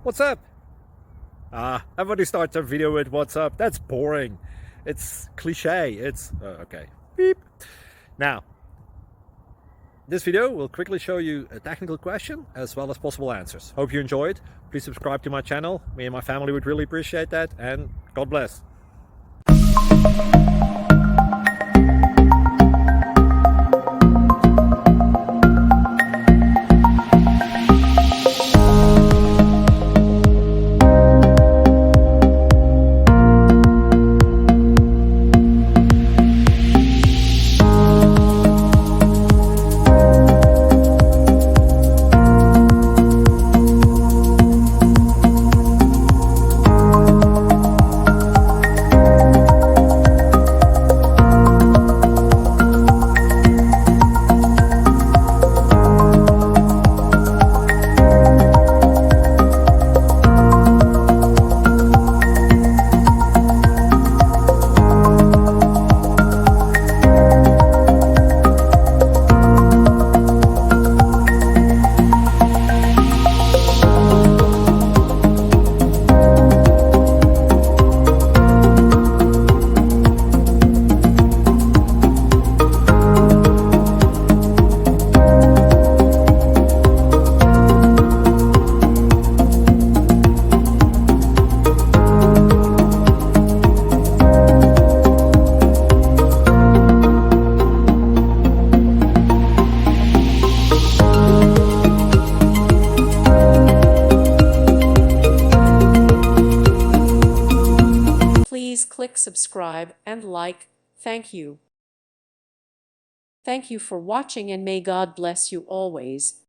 What's up? Everybody starts their video with what's up. That's boring. It's cliche. It's okay. Beep. Now, this video will quickly show you a technical question as well as possible answers. Hope you enjoyed. Please subscribe to my channel. Me and my family would really appreciate that, and God bless. Please click subscribe and like. Thank you. Thank you for watching, and may God bless you always.